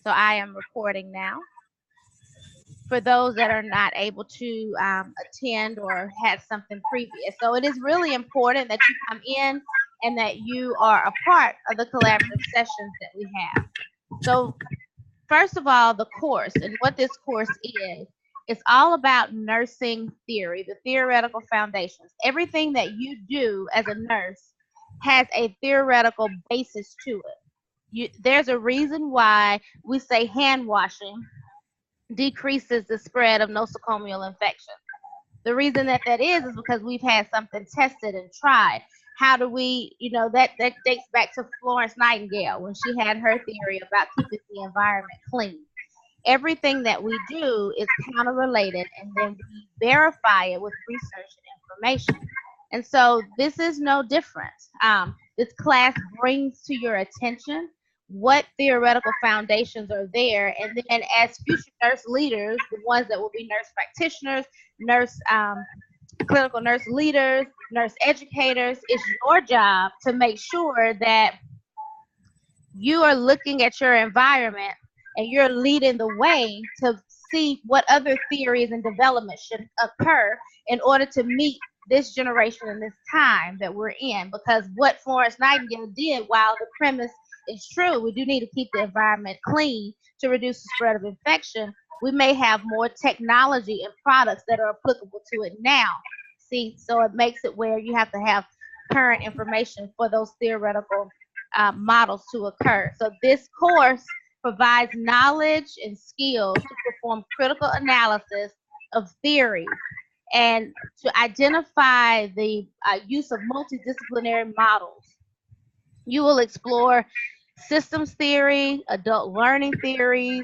So I am recording now. For those that are not able to attend or had something previous. So it is really important that you come in and that you are a part of the collaborative sessions that we have. So first of all, the course and what this course is, it's all about nursing theory, the theoretical foundations. Everything that you do as a nurse has a theoretical basis to it. There's a reason why we say hand washing decreases the spread of nosocomial infection. The reason that is because we've had something tested and tried. How do we, that dates back to Florence Nightingale when she had her theory about keeping the environment clean. Everything that we do is counter-related, and then we verify it with research and information. And so this is no different. This class brings to your attention what theoretical foundations are there, and then as future nurse leaders, the ones that will be nurse practitioners, clinical nurse leaders, nurse educators, it's your job to make sure that you are looking at your environment and you're leading the way to see what other theories and development should occur in order to meet this generation and this time that we're in. Because what Florence Nightingale did, while the premise is true, we do need to keep the environment clean to reduce the spread of infection. We may have more technology and products that are applicable to it now. See, so it makes it where you have to have current information for those theoretical models to occur. So this course provides knowledge and skills to perform critical analysis of theory and to identify the use of multidisciplinary models. You will explore systems theory, adult learning theories,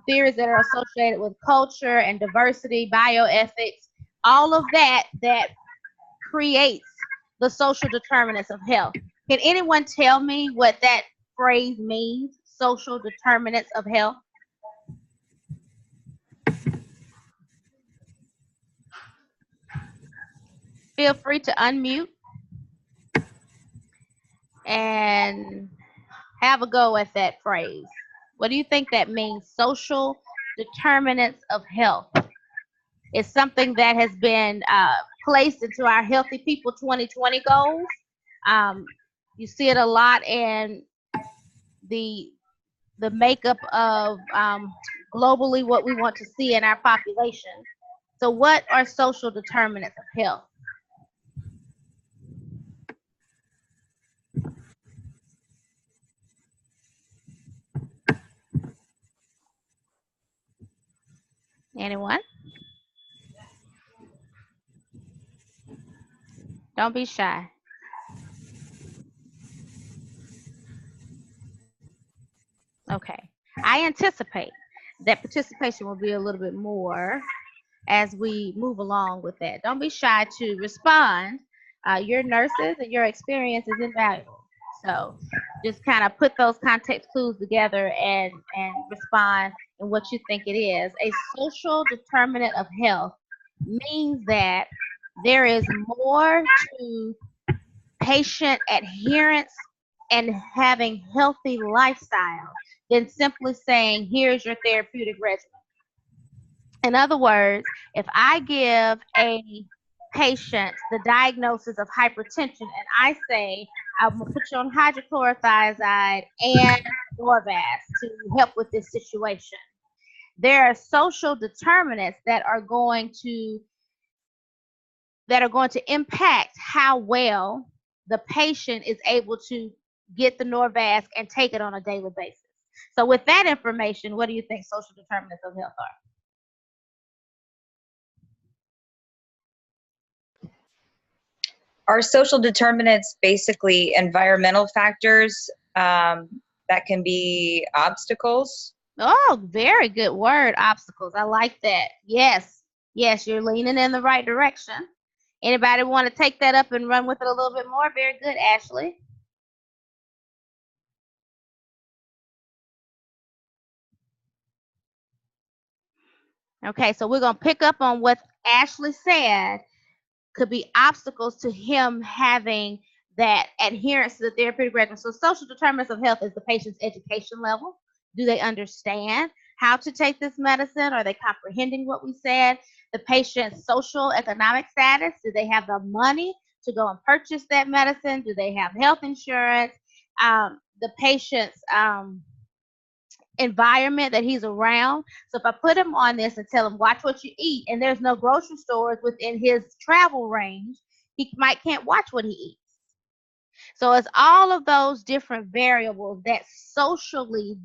theories that are associated with culture and diversity, bioethics, all of that creates the social determinants of health. Can anyone tell me what that phrase means, social determinants of health? Feel free to unmute and have a go at that phrase. What do you think that means, social determinants of health? It's something that has been placed into our Healthy People 2020 goals. You see it a lot in the makeup of globally what we want to see in our population. So what are social determinants of health? Anyone? Don't be shy. Okay. I anticipate that participation will be a little bit more as we move along with that. Don't be shy to respond. Your nurses and your experience is invaluable. So just kind of put those context clues together and respond in what you think it is. A social determinant of health means that there is more to patient adherence and having healthy lifestyle than simply saying, here's your therapeutic regimen. In other words, if I give a patient the diagnosis of hypertension and I say, I'm going to put you on hydrochlorothiazide and Norvasc to help with this situation, there are social determinants that are going to impact how well the patient is able to get the Norvasc and take it on a daily basis. So with that information, what do you think social determinants of health are? Are social determinants basically environmental factors that can be obstacles? Oh, very good word, obstacles. I like that. Yes, you're leaning in the right direction. Anybody want to take that up and run with it a little bit more? Very good, Ashley. Okay, so we're going to pick up on what Ashley said could be obstacles to him having that adherence to the therapeutic regimen. So social determinants of health is the patient's education level. Do they understand how to take this medicine? Are they comprehending what we said? The patient's social economic status. Do they have the money to go and purchase that medicine? Do they have health insurance? The patient's environment that he's around. So if I put him on this and tell him, watch what you eat, and there's no grocery stores within his travel range, he can't watch what he eats. So it's all of those different variables that socially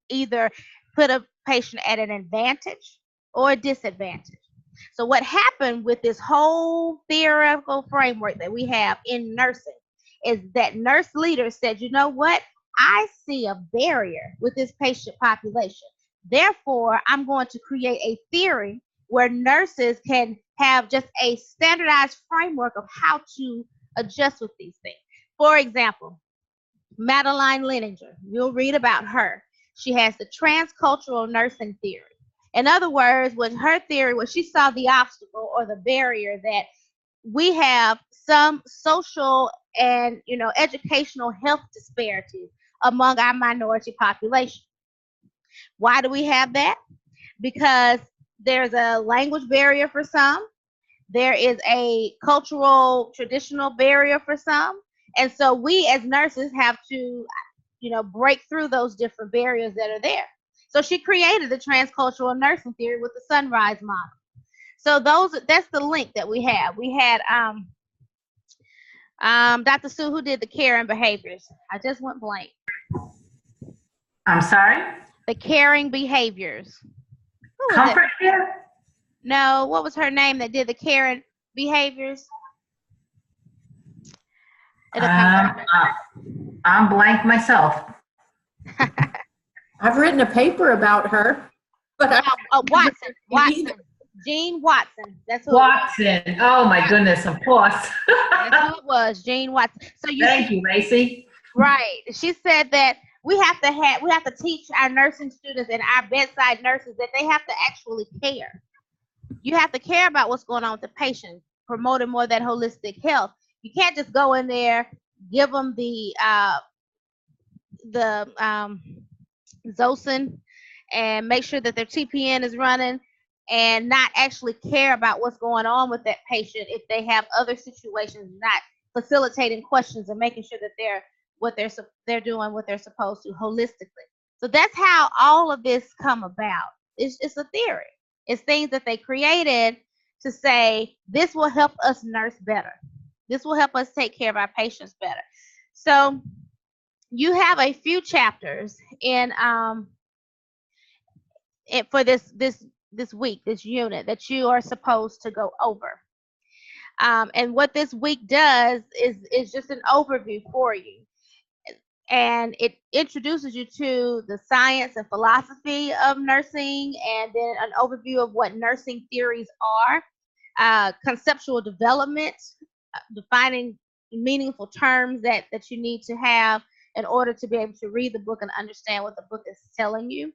either put a patient at an advantage or a disadvantage. So what happened with this whole theoretical framework that we have in nursing is that nurse leaders said, you know what? I see a barrier with this patient population. Therefore, I'm going to create a theory where nurses can have just a standardized framework of how to adjust with these things. For example, Madeline Leninger, you'll read about her. She has the transcultural nursing theory. In other words, what her theory was, she saw the obstacle or the barrier that we have some social and educational health disparities among our minority population. Why do we have that? Because there's a language barrier for some. There is a cultural, traditional barrier for some. And so we as nurses have to, break through those different barriers that are there. So she created the transcultural nursing theory with the Sunrise model. So that's the link that we have. We had Dr. Sue, who did the care and behaviors. I just went blank. I'm sorry? The caring behaviors. Comfort care? No, what was her name that did the caring behaviors? I'm blank myself. I've written a paper about her. But Watson. Jean Watson. That's who Watson. Oh my goodness, of course. That's who it was, Jean Watson. So Thank you, Lacey. Right. She said that we have to teach our nursing students and our bedside nurses that they have to actually care. You have to care about what's going on with the patient, promoting more of that holistic health. You can't just go in there, give them the Zosyn and make sure that their TPN is running and not actually care about what's going on with that patient if they have other situations, not facilitating questions and making sure that they're doing what they're supposed to holistically. So that's how all of this come about. It's a theory. It's things that they created to say, this will help us nurse better. This will help us take care of our patients better. So you have a few chapters in for this week, this unit that you are supposed to go over. And what this week does is just an overview for you. And it introduces you to the science and philosophy of nursing, and then an overview of what nursing theories are, conceptual development, defining meaningful terms that you need to have in order to be able to read the book and understand what the book is telling you,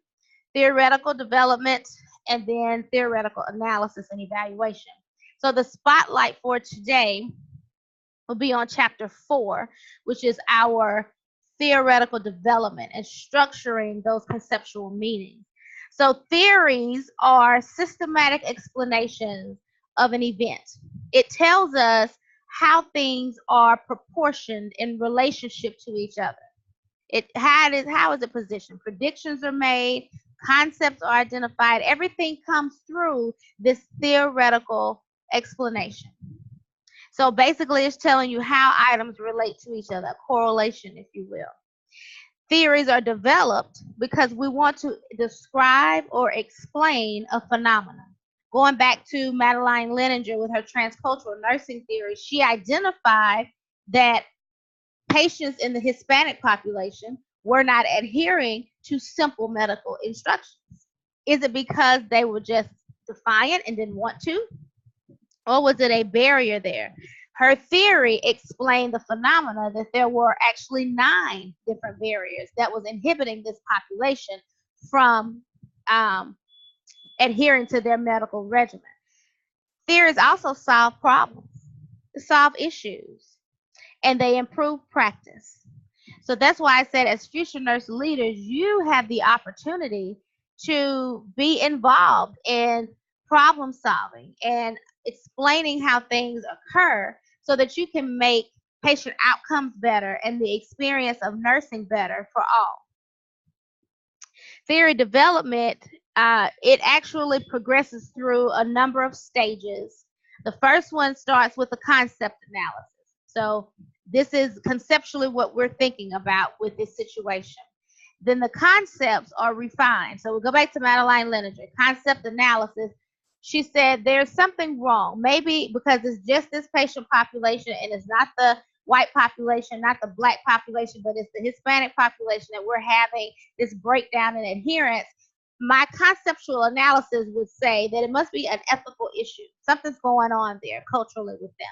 theoretical development, and then theoretical analysis and evaluation. So the spotlight for today will be on chapter 4, which is our theoretical development and structuring those conceptual meanings. So theories are systematic explanations of an event. It tells us how things are proportioned in relationship to each other. How is it positioned? Predictions are made, concepts are identified, everything comes through this theoretical explanation. So basically it's telling you how items relate to each other, correlation, if you will. Theories are developed because we want to describe or explain a phenomenon. Going back to Madeline Leninger with her transcultural nursing theory, she identified that patients in the Hispanic population were not adhering to simple medical instructions. Is it because they were just defiant and didn't want to? Or was it a barrier there? Her theory explained the phenomena that there were actually 9 different barriers that was inhibiting this population from adhering to their medical regimen. Theories also solve problems, solve issues, and they improve practice. So that's why I said, as future nurse leaders, you have the opportunity to be involved in problem solving and explaining how things occur so that you can make patient outcomes better and the experience of nursing better for all. Theory development, it actually progresses through a number of stages. The first one starts with a concept analysis. So this is conceptually what we're thinking about with this situation. Then the concepts are refined. So we'll go back to Madeline Leninger. Concept analysis. She said there's something wrong. Maybe because it's just this patient population and it's not the white population, not the black population, but it's the Hispanic population that we're having this breakdown in adherence. My conceptual analysis would say that it must be an ethical issue. Something's going on there culturally with them.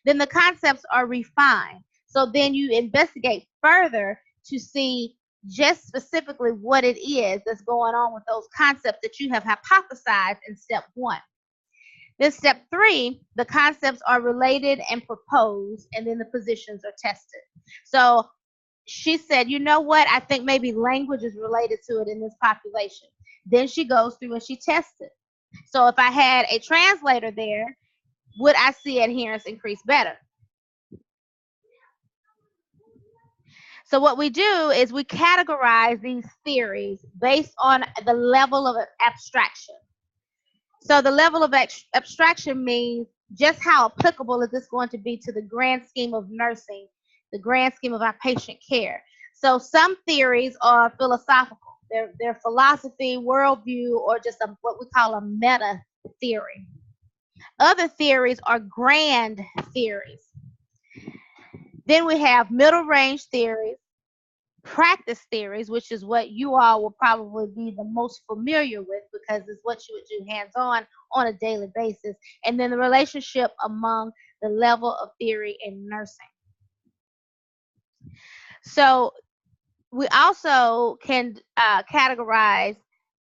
Then the concepts are refined. So then you investigate further to see just specifically what it is that's going on with those concepts that you have hypothesized in step 1. Then step 3, the concepts are related and proposed, and then the positions are tested. So she said, you know what? I think maybe language is related to it in this population. Then she goes through and she tests it. So if I had a translator there, would I see adherence increase better? So what we do is we categorize these theories based on the level of abstraction. So the level of abstraction means just how applicable is this going to be to the grand scheme of nursing, the grand scheme of our patient care. So some theories are philosophical. They're philosophy, worldview, or just what we call a meta theory. Other theories are grand theories. Then we have middle range theories, practice theories, which is what you all will probably be the most familiar with because it's what you would do hands-on on a daily basis, and then the relationship among the level of theory in nursing. So we also can categorize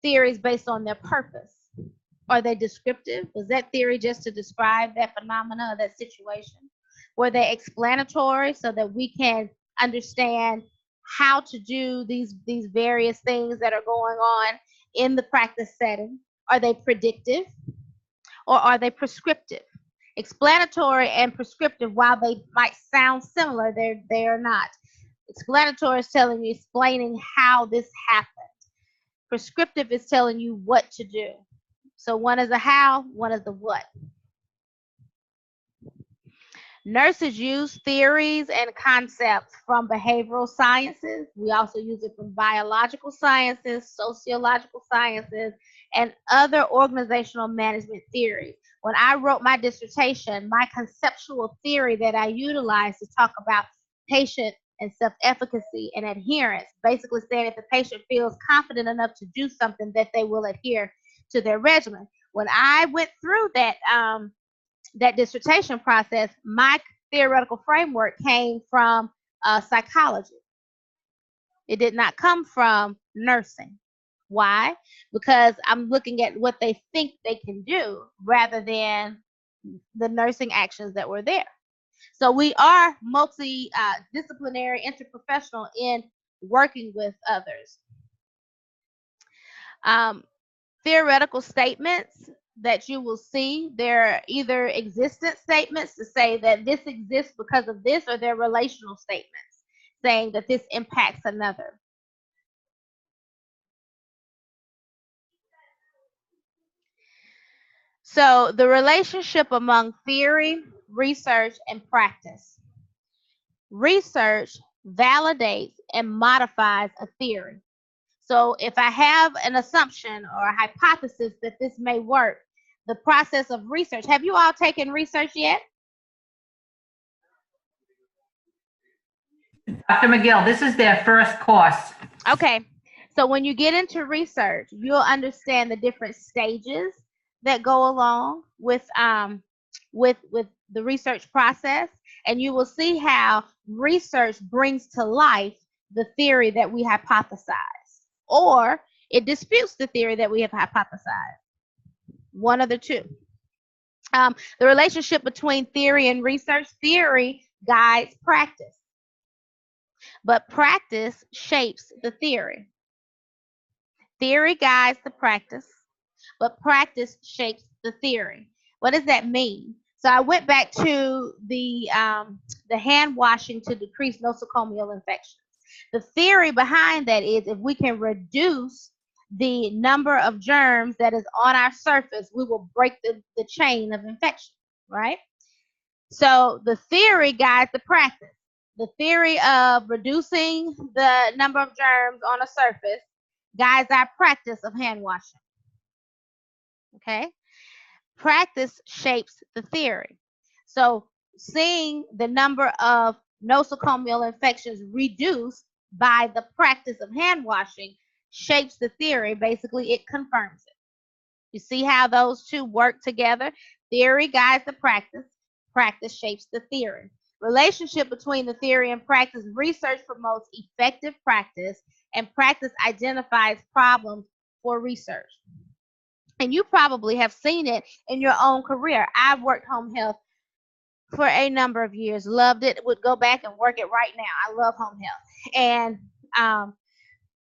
theories based on their purpose. Are they descriptive? Was that theory just to describe that phenomena or that situation? Were they explanatory so that we can understand how to do these various things that are going on in the practice setting? Are they predictive or are they prescriptive? Explanatory and prescriptive, while they might sound similar, they are not. Explanatory is telling you, explaining how this happened. Prescriptive is telling you what to do. So one is a how, one is the what. Nurses use theories and concepts from behavioral sciences. We also use it from biological sciences, sociological sciences, and other organizational management theories. When I wrote my dissertation, my conceptual theory that I utilized to talk about patient and self-efficacy and adherence, basically saying if the patient feels confident enough to do something, that they will adhere to their regimen. When I went through that dissertation process, my theoretical framework came from psychology. It did not come from nursing. Why? Because I'm looking at what they think they can do rather than the nursing actions that were there. So we are multi-disciplinary, interprofessional in working with others. Theoretical statements that you will see, they're either existent statements to say that this exists because of this, or they're relational statements saying that this impacts another. So the relationship among theory, research, and practice. Research validates and modifies a theory. So if I have an assumption or a hypothesis that this may work, the process of research. Have you all taken research yet? Dr. McGill, this is their first course. Okay. So when you get into research, you'll understand the different stages that go along with the research process, and you will see how research brings to life the theory that we hypothesize, or it disputes the theory that we have hypothesized. One of the two. The relationship between theory and research. Theory guides practice. but practice shapes the theory. Theory guides the practice, but practice shapes the theory. What does that mean? So I went back to the hand washing to decrease nosocomial infections. The theory behind that is if we can reduce the number of germs that is on our surface, we will break the chain of infection, right? So the theory guides the practice. The theory of reducing the number of germs on a surface guides our practice of hand washing. Okay? Practice shapes the theory. So seeing the number of nosocomial infections reduced by the practice of hand washing shapes the theory. Basically, it confirms it. You see how those two work together? Theory guides the practice. Practice shapes the theory. Relationship between the theory and practice. Research promotes effective practice, and practice identifies problems for research. And you probably have seen it in your own career. I've worked home health for a number of years, loved it, would go back and work it right now. I love home health. And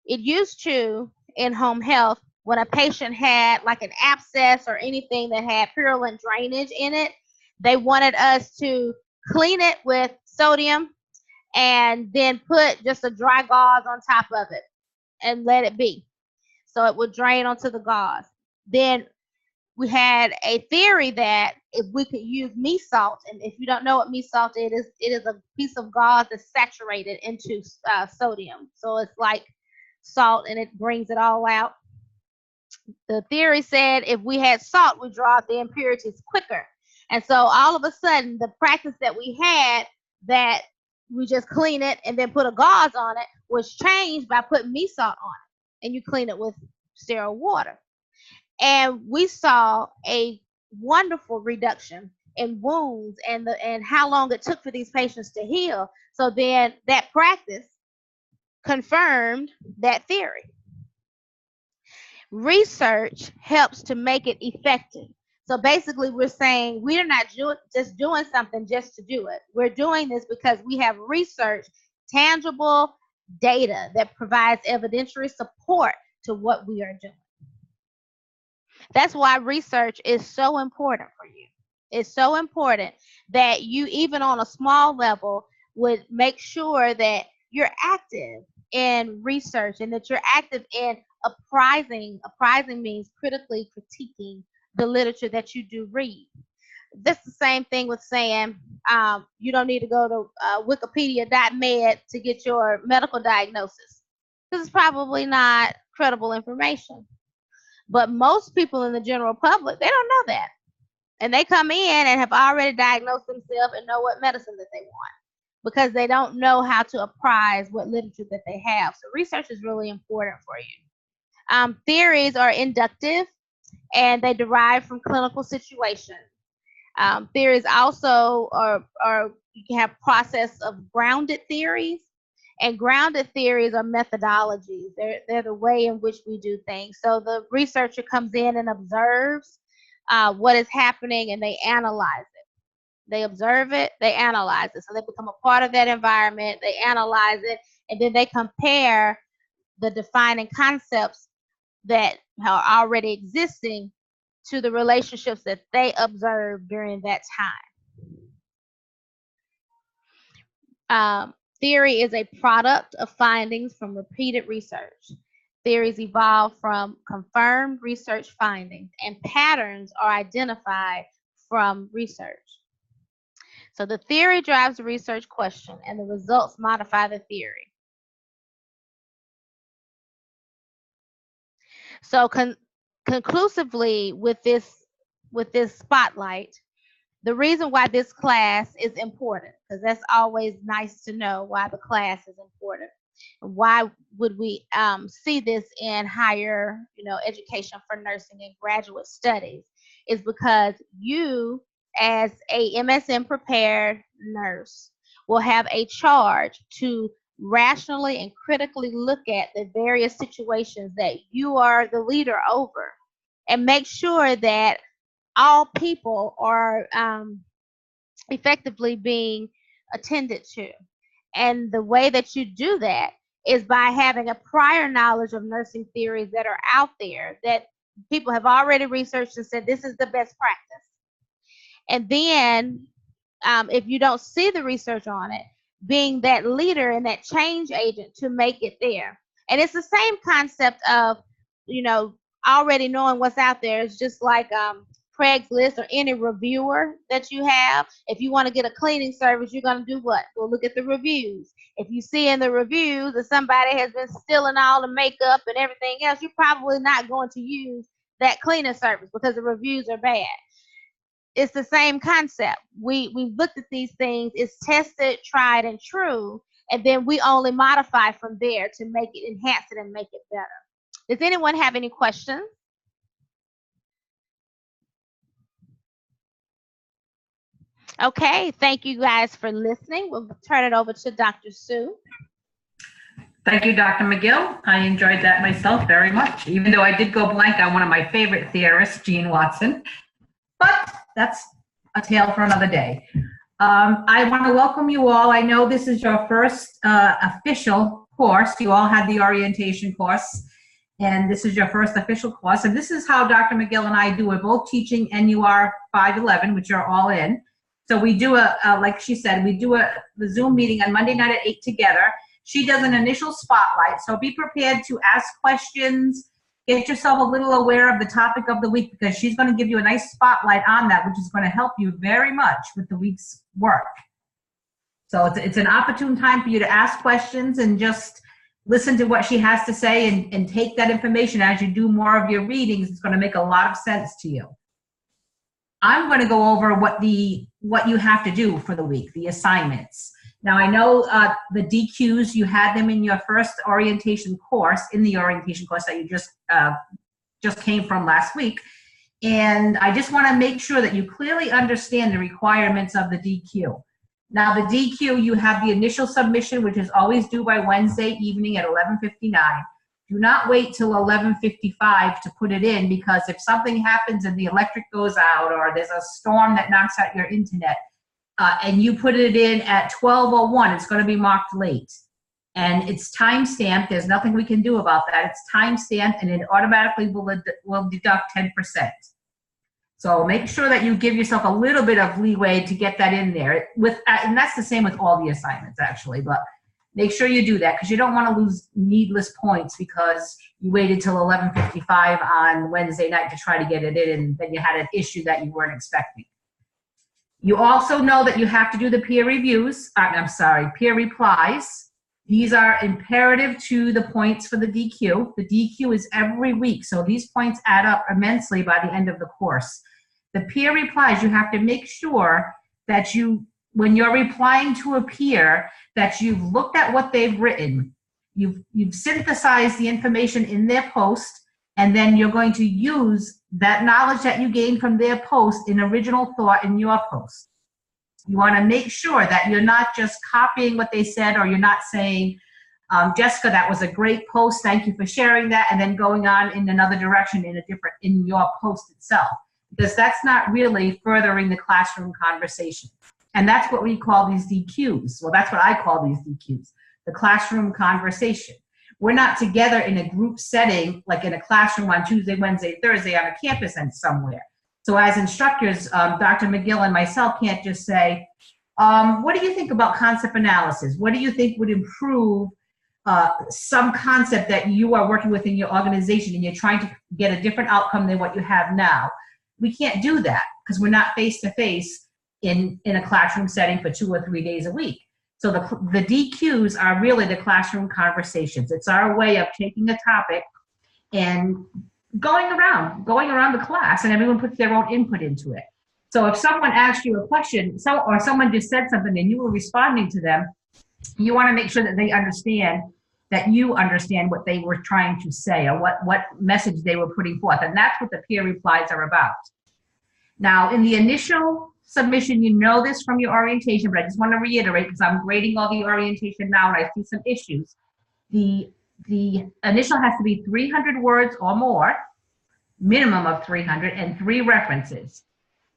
it used to, in home health, when a patient had like an abscess or anything that had purulent drainage in it, they wanted us to clean it with sodium and then put just a dry gauze on top of it and let it be. So it would drain onto the gauze. Then we had a theory that if we could use mee salt, and if you don't know what mee salt is, it is a piece of gauze that's saturated into sodium. So it's like salt and it brings it all out. The theory said if we had salt, we draw out the impurities quicker. And so all of a sudden, the practice that we had that we just clean it and then put a gauze on it was changed by putting mee salt on it. And you clean it with sterile water. And we saw a wonderful reduction in wounds and how long it took for these patients to heal. So then that practice confirmed that theory. Research helps to make it effective. So basically we're saying we're not just doing something just to do it. We're doing this because we have research, tangible data that provides evidentiary support to what we are doing. That's why research is so important for you. It's so important that you, even on a small level, would make sure that you're active in research and that you're active in apprising. Apprising means critically critiquing the literature that you do read. That's the same thing with saying you don't need to go to wikipedia.med to get your medical diagnosis, because it's probably not credible information. But most people in the general public, they don't know that. And they come in and have already diagnosed themselves and know what medicine that they want because they don't know how to apprise what literature that they have. So research is really important for you. Theories are inductive and they derive from clinical situations. Theories also are you can have process of grounded theories. And grounded theories are methodologies. They're the way in which we do things. So the researcher comes in and observes what is happening and they analyze it. They observe it, they analyze it. So they become a part of that environment, they analyze it, and then they compare the defining concepts that are already existing to the relationships that they observed during that time. Theory is a product of findings from repeated research. Theories evolve from confirmed research findings, and patterns are identified from research. So the theory drives the research question, and the results modify the theory. So conclusively with this spotlight, the reason why this class is important, because that's always nice to know why the class is important. Why would we see this in higher, education for nursing and graduate studies, is because you, as a MSN prepared nurse, will have a charge to rationally and critically look at the various situations that you are the leader over and make sure that all people are effectively being attended to. And the way that you do that is by having a prior knowledge of nursing theories that are out there that people have already researched and said this is the best practice. And then if you don't see the research on it, being that leader and that change agent to make it there. And it's the same concept of, already knowing what's out there. It's just like Craigslist or any reviewer that you have. If you want to get a cleaning service, you're going to do what? Go look at the reviews. If you see in the reviews that somebody has been stealing all the makeup and everything else, you're probably not going to use that cleaning service because the reviews are bad. It's the same concept. We've looked at these things. It's tested, tried, and true, and then we only modify from there to make it, enhance it, and make it better. Does anyone have any questions? Okay, thank you guys for listening. We'll turn it over to Dr. Sue. Thank you, Dr. McGill. I enjoyed that myself very much, even though I did go blank on one of my favorite theorists, Gene Watson. But that's a tale for another day. I want to welcome you all. I know this is your first official course. You all had the orientation course, and this is your first official course. And this is how Dr. McGill and I do. We're both teaching NUR 511, which you're all in. So we do like she said, we do the Zoom meeting on Monday night at 8 together. She does an initial spotlight, so be prepared to ask questions. Get yourself a little aware of the topic of the week because she's going to give you a nice spotlight on that, which is going to help you very much with the week's work. So it's an opportune time for you to ask questions and just listen to what she has to say and take that information as you do more of your readings. It's going to make a lot of sense to you. I'm going to go over what you have to do for the week, the assignments. Now, I know the DQs, you had them in your first orientation course, in the orientation course that you just came from last week. And I just want to make sure that you clearly understand the requirements of the DQ. Now, the DQ, you have the initial submission, which is always due by Wednesday evening at 11:59. Do not wait till 11:55 to put it in, because if something happens and the electric goes out or there's a storm that knocks out your internet, and you put it in at 12:01, it's going to be marked late. And it's time-stamped. There's nothing we can do about that. It's time-stamped, and it automatically will deduct 10%. So make sure that you give yourself a little bit of leeway to get that in there. And that's the same with all the assignments, actually. But make sure you do that, because you don't want to lose needless points because you waited till 11:55 on Wednesday night to try to get it in, and then you had an issue that you weren't expecting. You also know that you have to do the peer reviews, peer replies. These are imperative to the points for the DQ. The DQ is every week, so these points add up immensely by the end of the course. The peer replies, you have to make sure that when you're replying to a peer, that you've looked at what they've written, you've synthesized the information in their post, and then you're going to use that knowledge that you gained from their post in original thought in your post. You want to make sure that you're not just copying what they said, or you're not saying, Jessica, that was a great post, thank you for sharing that, and then going on in another direction in your post itself, because that's not really furthering the classroom conversation. And that's what we call these DQs. Well, that's what I call these DQs, the classroom conversation. We're not together in a group setting, like in a classroom on Tuesday, Wednesday, Thursday on a campus and somewhere. So as instructors, Dr. McGill and myself can't just say, what do you think about concept analysis? What do you think would improve some concept that you are working with in your organization and you're trying to get a different outcome than what you have now? We can't do that because we're not face-to-face in a classroom setting for 2 or 3 days a week. So the DQs are really the classroom conversations. It's our way of taking a topic and going around the class, and everyone puts their own input into it. So if someone asked you a question, or someone just said something and you were responding to them, you want to make sure that they understand that you understand what they were trying to say, or what message they were putting forth. And that's what the peer replies are about. Now, in the initial submission, you know this from your orientation, but I just want to reiterate, because I'm grading all the orientation now and I see some issues. The initial has to be 300 words or more, minimum of 300, and 3 references.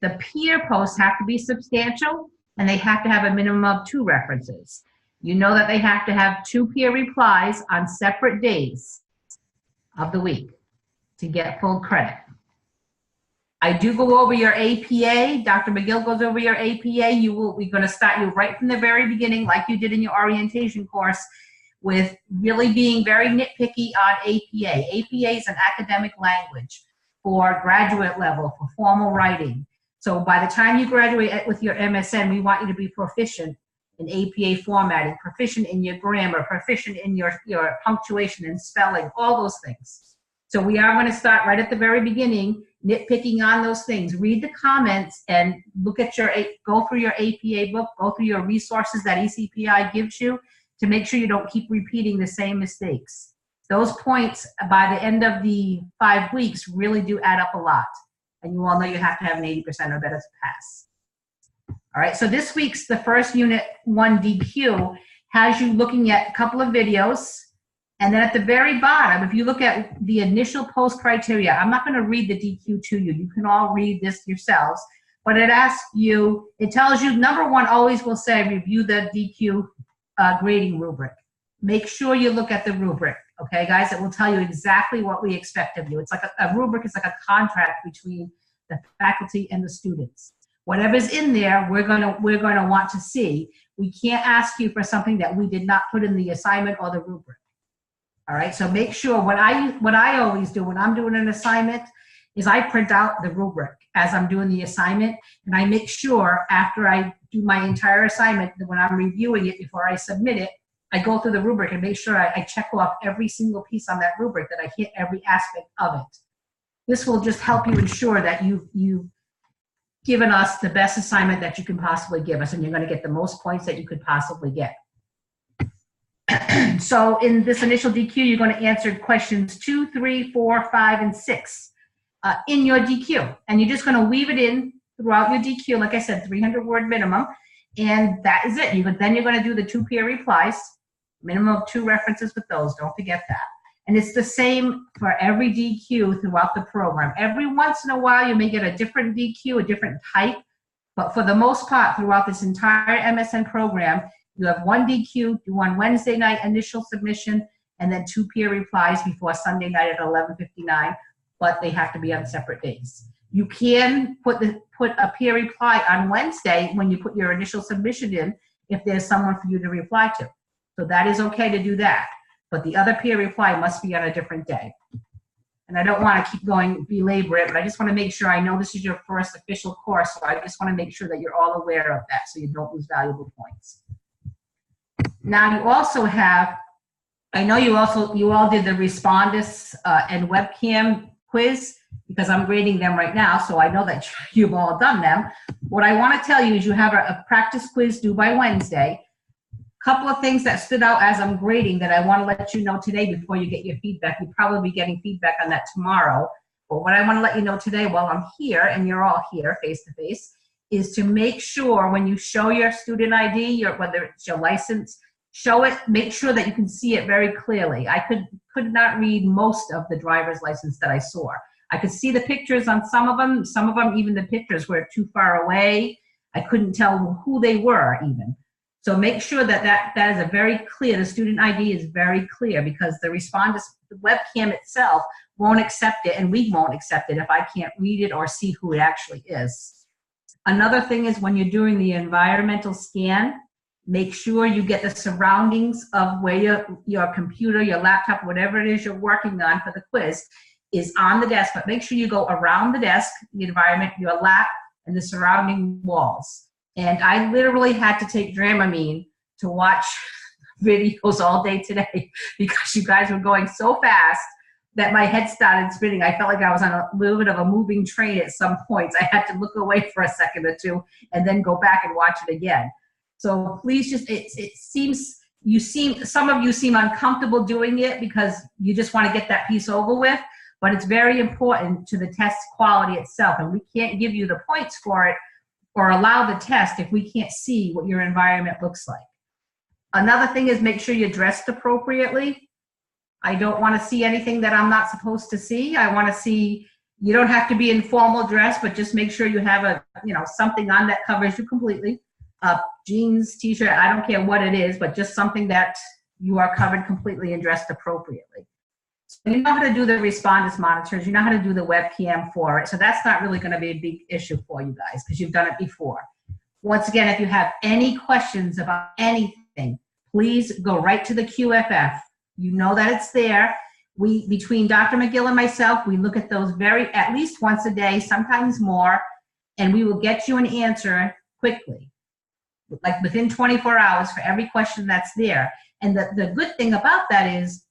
The peer posts have to be substantial, and they have to have a minimum of 2 references. You know that they have to have 2 peer replies on separate days of the week to get full credit. I do go over your APA. Dr. McGill goes over your APA. We're going to start you right from the very beginning, like you did in your orientation course, with really being very nitpicky on APA. APA is an academic language for graduate level, for formal writing. So by the time you graduate with your MSN, we want you to be proficient in APA formatting, proficient in your grammar, proficient in your punctuation and spelling, all those things. So we are going to start right at the very beginning, nitpicking on those things. Read the comments and look at go through your APA book, go through your resources that ECPI gives you to make sure you don't keep repeating the same mistakes. Those points by the end of the 5 weeks really do add up a lot. And you all know you have to have an 80% or better to pass. All right, so this week's, the first unit 1 DQ has you looking at a couple of videos. And then at the very bottom, if you look at the initial post criteria, I'm not going to read the DQ to you. You can all read this yourselves. But it asks you, it tells you, number 1 always will say, review the DQ grading rubric. Make sure you look at the rubric. Okay, guys, it will tell you exactly what we expect of you. It's like a rubric is like a contract between the faculty and the students. Whatever's in there, we're gonna want to see. We can't ask you for something that we did not put in the assignment or the rubric. All right, so make sure, what I always do when I'm doing an assignment is I print out the rubric as I'm doing the assignment, and I make sure after I do my entire assignment that when I'm reviewing it before I submit it, I go through the rubric and make sure I check off every single piece on that rubric, that I hit every aspect of it. This will just help you ensure that you've given us the best assignment that you can possibly give us, and you're going to get the most points that you could possibly get. So in this initial DQ, you're going to answer questions 2, 3, 4, 5, and 6 in your DQ. And you're just going to weave it in throughout your DQ. Like I said, 300-word minimum. And that is it. Then you're going to do the 2 peer replies, minimum of 2 references with those. Don't forget that. And it's the same for every DQ throughout the program. Every once in a while, you may get a different DQ, a different type. But for the most part, throughout this entire MSN program, you have 1 DQ, do on Wednesday night initial submission, and then 2 peer replies before Sunday night at 11:59, but they have to be on separate days. You can put a peer reply on Wednesday when you put your initial submission in if there's someone for you to reply to. So that is okay to do that. But the other peer reply must be on a different day. And I don't want to keep going, belabor it, but I just want to make sure, I know this is your first official course, so I just want to make sure that you're all aware of that so you don't lose valuable points. Now you also have, I know you all did the Respondus and webcam quiz, because I'm grading them right now, so I know that you've all done them. What I want to tell you is you have a practice quiz due by Wednesday. Couple of things that stood out as I'm grading that I want to let you know today before you get your feedback. You'll probably be getting feedback on that tomorrow. But what I want to let you know today while I'm here, and you're all here face to face, is to make sure when you show your student ID, whether it's your license, show it, make sure that you can see it very clearly. I could not read most of the driver's license that I saw. I could see the pictures on some of them even the pictures were too far away. I couldn't tell who they were even. So make sure that is a very clear, the student ID is very clear, because the Respondus, the webcam itself won't accept it, and we won't accept it if I can't read it or see who it actually is. Another thing is when you're doing the environmental scan, make sure you get the surroundings of where your computer, your laptop, whatever it is you're working on for the quiz is on the desk, but make sure you go around the desk, the environment, your lap, and the surrounding walls. And I literally had to take Dramamine to watch videos all day today because you guys were going so fast that my head started spinning. I felt like I was on a little bit of a moving train at some points. I had to look away for a second or two and then go back and watch it again. So please just, some of you seem uncomfortable doing it because you just want to get that piece over with, but it's very important to the test quality itself, and we can't give you the points for it or allow the test if we can't see what your environment looks like. Another thing is make sure you're dressed appropriately. I don't want to see anything that I'm not supposed to see. I want to see, you don't have to be in formal dress, but just make sure you have something on that covers you completely. a jeans, t-shirt, I don't care what it is, but just something that you are covered completely and dressed appropriately. So you know how to do the responders monitors, you know how to do the webcam for it, so that's not really going to be a big issue for you guys because you've done it before. Once again, if you have any questions about anything, please go right to the QFF. You know that it's there. Between Dr. McGill and myself, we look at those at least once a day, sometimes more, and we will get you an answer quickly, like within 24 hours for every question that's there. And the good thing about that is,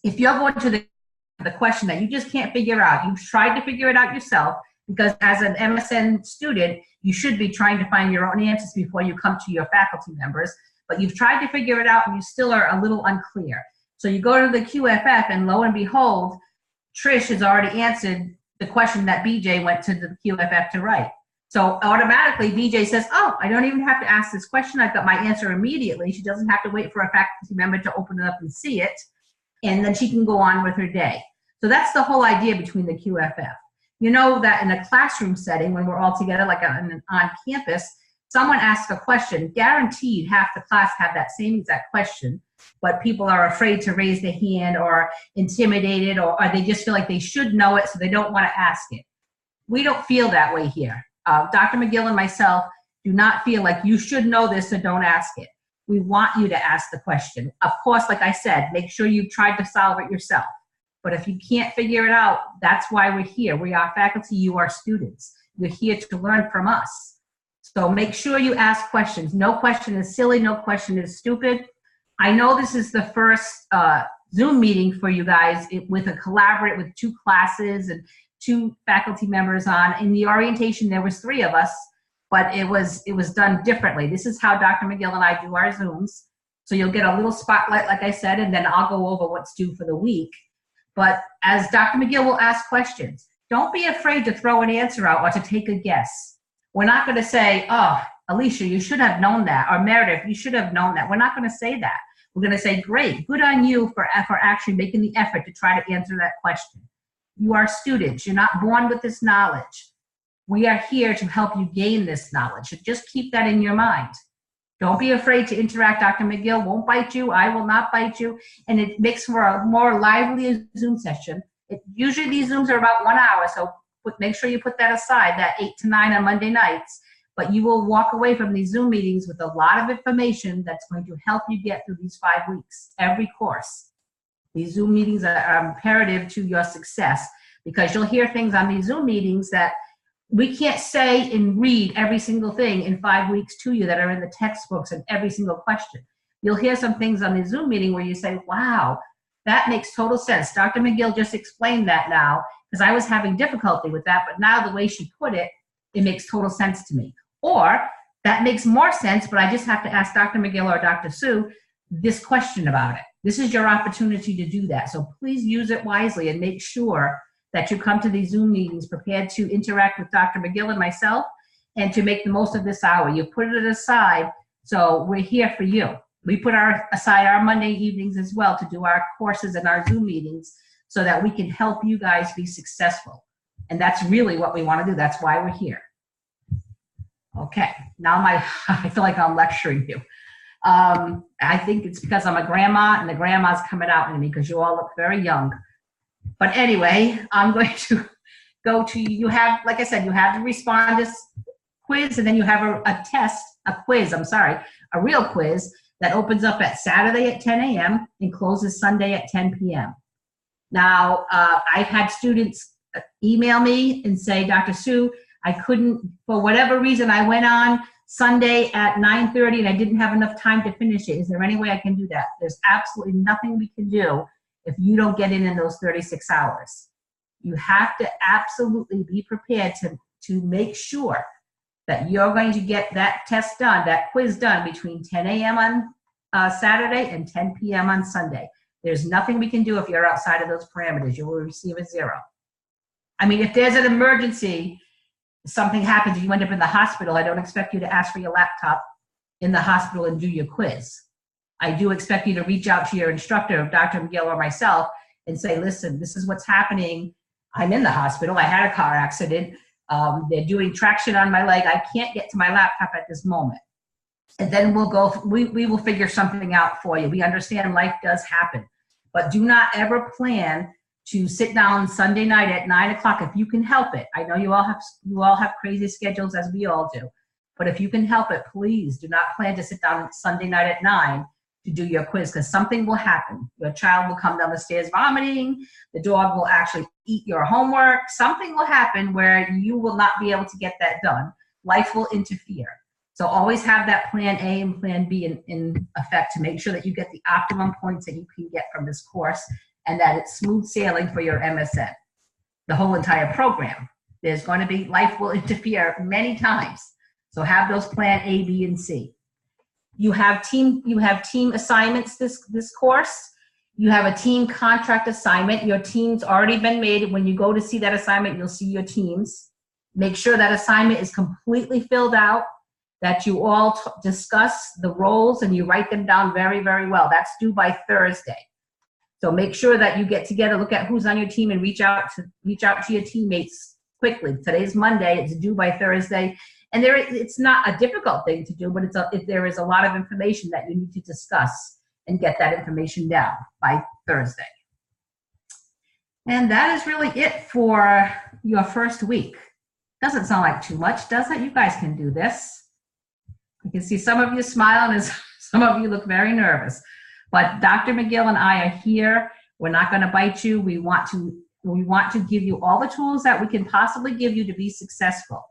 if you're going to the question that you just can't figure out, you've tried to figure it out yourself, because as an MSN student, you should be trying to find your own answers before you come to your faculty members, but you've tried to figure it out and you still are a little unclear. So you go to the QFF and lo and behold, Trish has already answered the question that BJ went to the QFF to write. So automatically BJ says, oh, I don't even have to ask this question. I've got my answer immediately. She doesn't have to wait for a faculty member to open it up and see it. And then she can go on with her day. So that's the whole idea between the QFF. You know that in a classroom setting, when we're all together, like on campus, someone asks a question, guaranteed half the class have that same exact question, but people are afraid to raise their hand or intimidated, or they just feel like they should know it, so they don't want to ask it. We don't feel that way here. Dr. McGill and myself do not feel like you should know this, so don't ask it. We want you to ask the question. Of course, like I said, make sure you've tried to solve it yourself. But if you can't figure it out, that's why we're here. We are faculty, you are students. You're here to learn from us. So make sure you ask questions. No question is silly, no question is stupid. I know this is the first Zoom meeting for you guys with a collaborate with 2 classes and 2 faculty members on. In the orientation, there was 3 of us, but it was done differently. This is how Dr. McGill and I do our Zooms. So you'll get a little spotlight, like I said, and then I'll go over what's due for the week. But as Dr. McGill will ask questions, don't be afraid to throw an answer out or to take a guess. We're not going to say, oh, Alicia, you should have known that, or Meredith, you should have known that. We're not going to say that. We're going to say, great, good on you for actually making the effort to try to answer that question. You are students. You're not born with this knowledge. We are here to help you gain this knowledge. So just keep that in your mind. Don't be afraid to interact. Dr. McGill won't bite you. I will not bite you. And it makes for a more lively Zoom session. Usually these Zooms are about 1 hour, so make sure you put that aside, that 8 to 9 on Monday nights. But you will walk away from these Zoom meetings with a lot of information that's going to help you get through these 5 weeks, every course. These Zoom meetings are imperative to your success, because you'll hear things on these Zoom meetings that we can't say and read every single thing in 5 weeks to you that are in the textbooks and every single question. You'll hear some things on the Zoom meeting where you say, wow, that makes total sense. Dr. McGill just explained that now, because I was having difficulty with that, but now the way she put it, it makes total sense to me. Or that makes more sense, but I just have to ask Dr. McGill or Dr. Sue this question about it. This is your opportunity to do that. So please use it wisely and make sure that you come to these Zoom meetings prepared to interact with Dr. McGill and myself and to make the most of this hour. You put it aside, so we're here for you. We put aside our Monday evenings as well to do our courses and our Zoom meetings so that we can help you guys be successful. And that's really what we want to do. That's why we're here. Okay, now I feel like I'm lecturing you. I think it's because I'm a grandma and the grandma's coming out in me because you all look very young. But anyway, I'm going to go to, you have, like I said, you have the responders quiz, and then you have a real quiz that opens up at Saturday at 10 a.m. and closes Sunday at 10 p.m. Now, I've had students email me and say, Dr. Sue, I couldn't, for whatever reason, I went on Sunday at 9:30 and I didn't have enough time to finish it. Is there any way I can do that? There's absolutely nothing we can do if you don't get in those 36 hours. You have to absolutely be prepared to make sure that you're going to get that test done, that quiz done between 10 a.m. on Saturday and 10 p.m. on Sunday. There's nothing we can do if you're outside of those parameters. You will receive a 0. I mean, if there's an emergency, something happens, you end up in the hospital, I don't expect you to ask for your laptop in the hospital and do your quiz. I do expect you to reach out to your instructor, Dr. McGill or myself, and say, listen, this is what's happening. I'm in the hospital. I had a car accident. They're doing traction on my leg. I can't get to my laptop at this moment. And then we will figure something out for you. We understand life does happen, but do not ever plan to sit down Sunday night at 9 o'clock if you can help it. I know you all have crazy schedules, as we all do, but if you can help it, please do not plan to sit down Sunday night at 9 to do your quiz, because something will happen. Your child will come down the stairs vomiting, the dog will actually eat your homework, something will happen where you will not be able to get that done. Life will interfere. So always have that plan A and plan B in effect to make sure that you get the optimum points that you can get from this course and that it's smooth sailing for your MSN, the whole entire program. There's going to be, life will interfere many times. So have those plan A, B, and C. You have team assignments this course. You have a team contract assignment. Your team's already been made. When you go to see that assignment, you'll see your teams. Make sure that assignment is completely filled out, that you all discuss the roles and you write them down very, very well. That's due by Thursday. So make sure that you get together, look at who's on your team, and reach out to your teammates quickly. Today's Monday, it's due by Thursday. And it's not a difficult thing to do, but there is a lot of information that you need to discuss and get that information down by Thursday. And that is really it for your first week. Doesn't sound like too much, does it? You guys can do this. I can see some of you smiling and some of you look very nervous. But Dr. McGill and I are here. We're not going to bite you. We want to give you all the tools that we can possibly give you to be successful.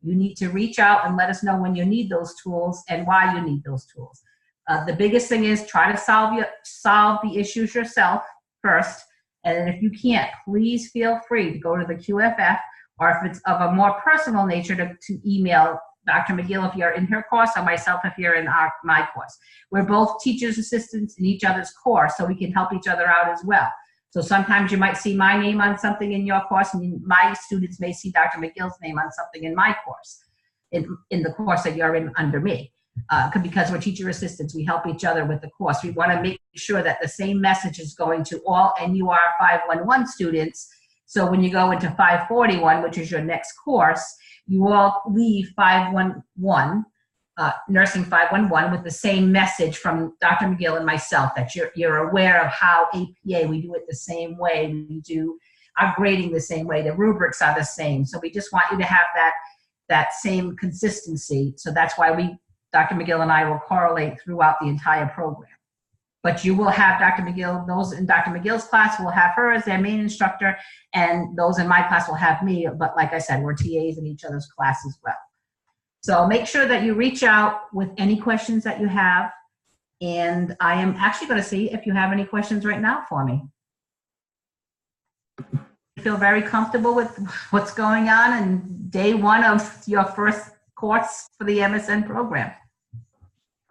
You need to reach out and let us know when you need those tools and why you need those tools. The biggest thing is try to solve the issues yourself first. And if you can't, please feel free to go to the QFF, or if it's of a more personal nature, to email Dr. McGill if you're in her course, or myself if you're in my course. We're both teachers' assistants in each other's course, so we can help each other out as well. So sometimes you might see my name on something in your course, and my students may see Dr. McGill's name on something in my course, in the course that you're in under me. Because we're teacher assistants, we help each other with the course. We want to make sure that the same message is going to all NUR 511 students. So when you go into 541, which is your next course, you all leave 511, Nursing 511, with the same message from Dr. McGill and myself, that you're aware of how APA, we do it the same way, we do our grading the same way, the rubrics are the same. So we just want you to have that same consistency. So that's why Dr. McGill and I will correlate throughout the entire program. But you will have Dr. McGill, those in Dr. McGill's class will have her as their main instructor, and those in my class will have me. But like I said, we're TAs in each other's class as well. So make sure that you reach out with any questions that you have. And I am actually going to see if you have any questions right now for me. You feel very comfortable with what's going on in day one of your first course for the MSN program?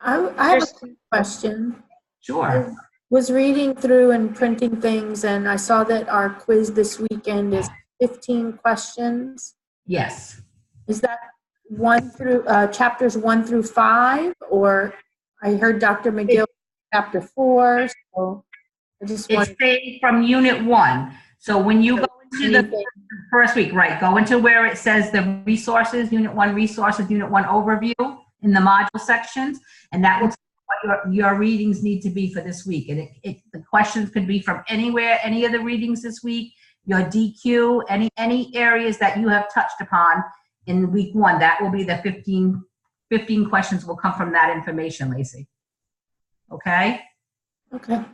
I have a quick question. Sure. I was reading through and printing things, and I saw that our quiz this weekend is 15 questions. Yes. Is that chapters 1 through 5, or I heard Dr. McGill chapter 4, so I just It's saved from unit 1. So when you go into the first week, right, go into where it says the resources, unit 1 resources, unit 1 overview in the module sections, and that will tell you what your readings need to be for this week. And the questions could be from anywhere, any of the readings this week, your DQ, any areas that you have touched upon in week 1. That will be the 15 questions will come from that information, Lacey. Okay? Okay.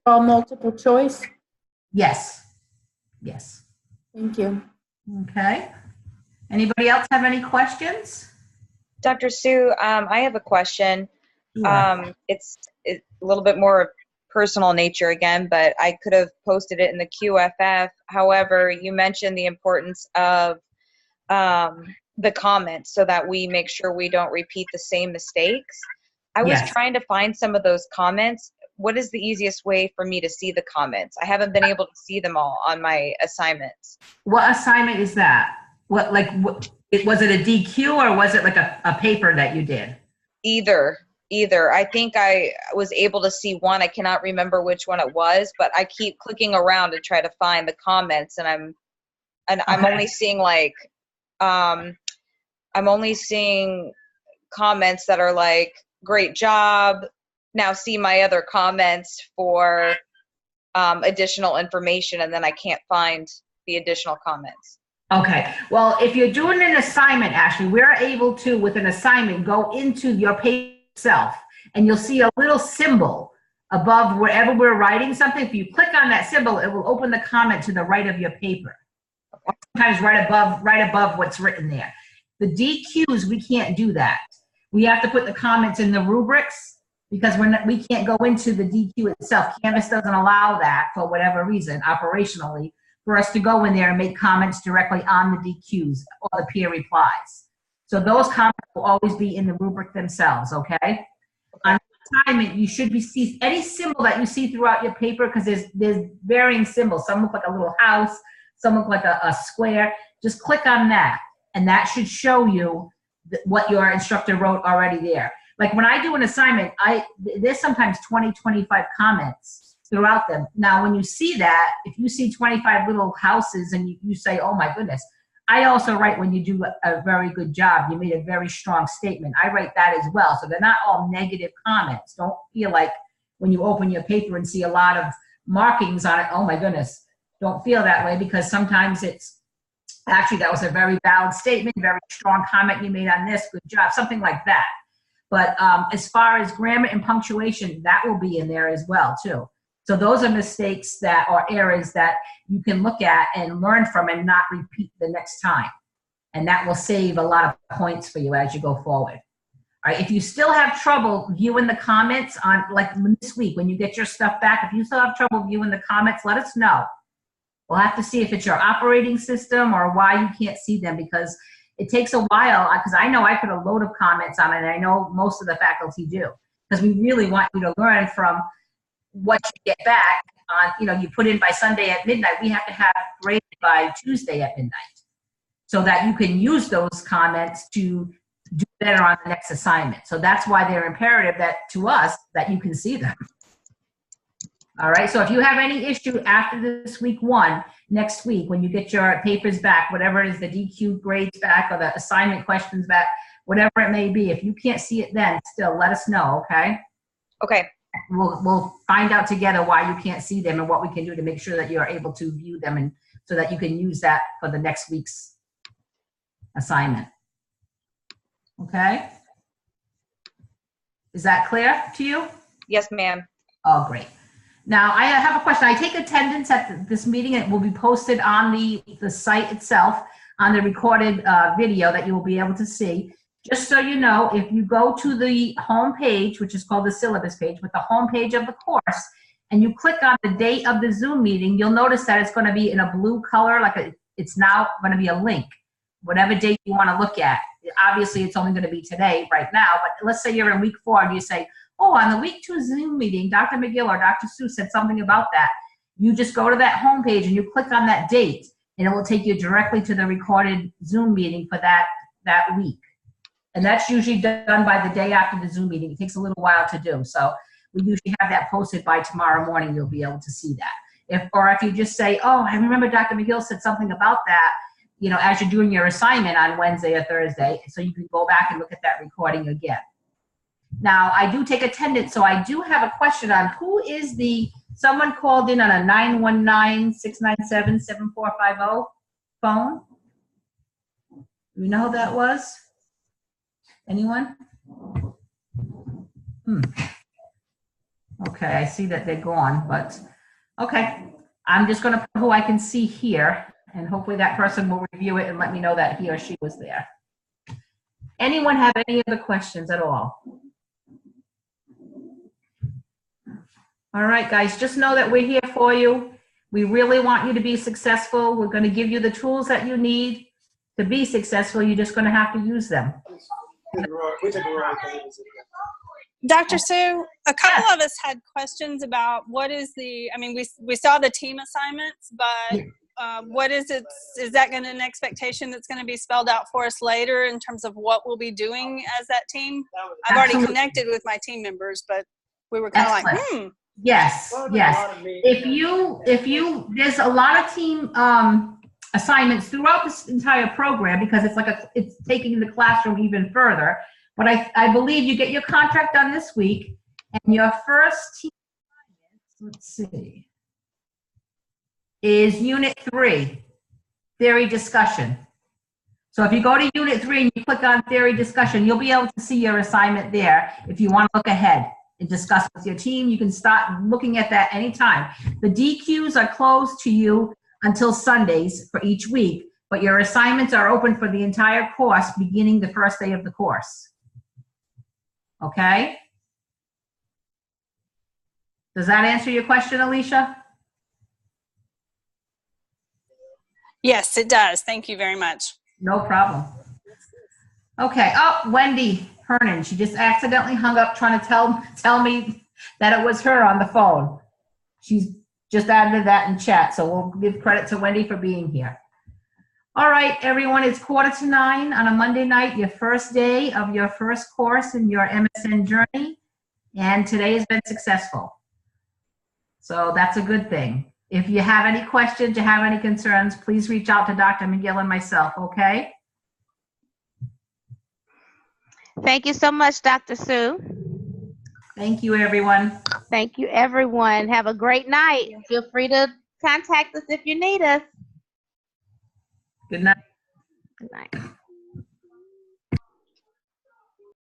All multiple choice? Yes. Yes. Thank you. Okay. Anybody else have any questions? Dr. Sue, I have a question. Sure. It's a little bit more personal nature again, but I could have posted it in the QFF. However, you mentioned the importance of the comments so that we make sure we don't repeat the same mistakes. I was trying to find some of those comments. What is the easiest way for me to see the comments? I haven't been able to see them all on my assignments. What assignment is that? Was it a DQ or was it like a paper that you did? Either. I think I was able to see one. I cannot remember which one it was, but I keep clicking around to try to find the comments, and I'm only seeing like I'm only seeing comments that are like, great job, now see my other comments for additional information, and then I can't find the additional comments. Okay, well, if you're doing an assignment, Ashley, we're able to, with an assignment, go into your page itself, and you'll see a little symbol above wherever we're writing something. If you click on that symbol, it will open the comment to the right of your paper. Sometimes right above what's written there. The DQs, we can't do that. We have to put the comments in the rubrics, because we can't go into the DQ itself. Canvas doesn't allow that for whatever reason, operationally, for us to go in there and make comments directly on the DQs or the peer replies. So those comments will always be in the rubric themselves, okay? On assignment, you should receive any symbol that you see throughout your paper, because there's varying symbols. Some look like a little house, some look like a square. Just click on that, and that should show you what your instructor wrote already there. Like when I do an assignment, there's sometimes 20, 25 comments throughout them. Now, when you see that, if you see 25 little houses and you say, oh my goodness, I also write when you do a very good job, you made a very strong statement. I write that as well. So they're not all negative comments. Don't feel like when you open your paper and see a lot of markings on it, oh my goodness, don't feel that way, because sometimes it's, actually, that was a very valid statement, very strong comment you made on this, good job, something like that. But as far as grammar and punctuation, that will be in there as well, too. So those are mistakes that, or errors that you can look at and learn from and not repeat the next time. And that will save a lot of points for you as you go forward. All right, if you still have trouble viewing the comments on, like this week, when you get your stuff back, if you still have trouble viewing the comments, let us know. We'll have to see if it's your operating system or why you can't see them, because it takes a while, because I know I put a load of comments on it, and I know most of the faculty do, because we really want you to learn from what you get back on, you put in by Sunday at midnight. We have to have graded by Tuesday at midnight, so that you can use those comments to do better on the next assignment. So that's why they're imperative that to us that you can see them. All right, so if you have any issue after this week 1, next week, when you get your papers back, whatever it is, the DQ grades back or the assignment questions back, whatever it may be, if you can't see it then, still let us know, okay? Okay. We'll find out together why you can't see them and what we can do to make sure that you're able to view them, and so that you can use that for the next week's assignment. Okay? Is that clear to you? Yes, ma'am. Oh, great. Now, I have a question. I take attendance at this meeting. It will be posted on the site itself, on the recorded video that you will be able to see. Just so you know, if you go to the home page, which is called the syllabus page, with the home page of the course, and you click on the date of the Zoom meeting, you'll notice that it's going to be in a blue color, like it's now going to be a link, whatever date you want to look at. Obviously, it's only going to be today, right now, but let's say you're in week 4 and you say, oh, on the week 2 Zoom meeting, Dr. McGill or Dr. Sue said something about that. You just go to that home page and you click on that date, and it will take you directly to the recorded Zoom meeting for that week. And that's usually done by the day after the Zoom meeting. It takes a little while to do. So we usually have that posted by tomorrow morning. You'll be able to see that. If you just say, oh, I remember Dr. McGill said something about that, as you're doing your assignment on Wednesday or Thursday, so you can go back and look at that recording again. Now, I do take attendance, so I do have a question on who is someone called in on a 919-697-7450 phone? Do you know who that was? Anyone? Okay, I see that they're gone, but okay. I'm just going to put who I can see here, and hopefully that person will review it and let me know that he or she was there. Anyone have any other questions at all? All right, guys, just know that we're here for you. We really want you to be successful. We're going to give you the tools that you need to be successful. You're just going to have to use them. Dr. Sue, a couple of us had questions about what is we saw the team assignments, but what is it? Is that going to an expectation that's going to be spelled out for us later in terms of what we'll be doing as that team? I've already connected with my team members, but we were kind of like, Yes, yes. If you, there's a lot of team assignments throughout this entire program, because it's taking the classroom even further. But I believe you get your contract done this week, and your first team assignment, let's see, is Unit 3, Theory Discussion. So if you go to Unit 3 and you click on Theory Discussion, you'll be able to see your assignment there. If you want to look ahead and discuss with your team, you can start looking at that anytime. The DQs are closed to you until Sundays for each week, but your assignments are open for the entire course beginning the first day of the course. Okay? Does that answer your question, Alicia? Yes, it does. Thank you very much. No problem. Okay. Oh, Wendy Hernan. She just accidentally hung up trying to tell me that it was her on the phone. She's just added that in chat, so we'll give credit to Wendy for being here. All right, everyone, it's 8:45 on a Monday night, your first day of your first course in your MSN journey, and today has been successful. So that's a good thing. If you have any questions, you have any concerns, please reach out to Dr. McGill and myself, okay? Thank you so much, Dr. Sue. Thank you, everyone. Thank you, everyone. Have a great night. Feel free to contact us if you need us. Good night. Good night.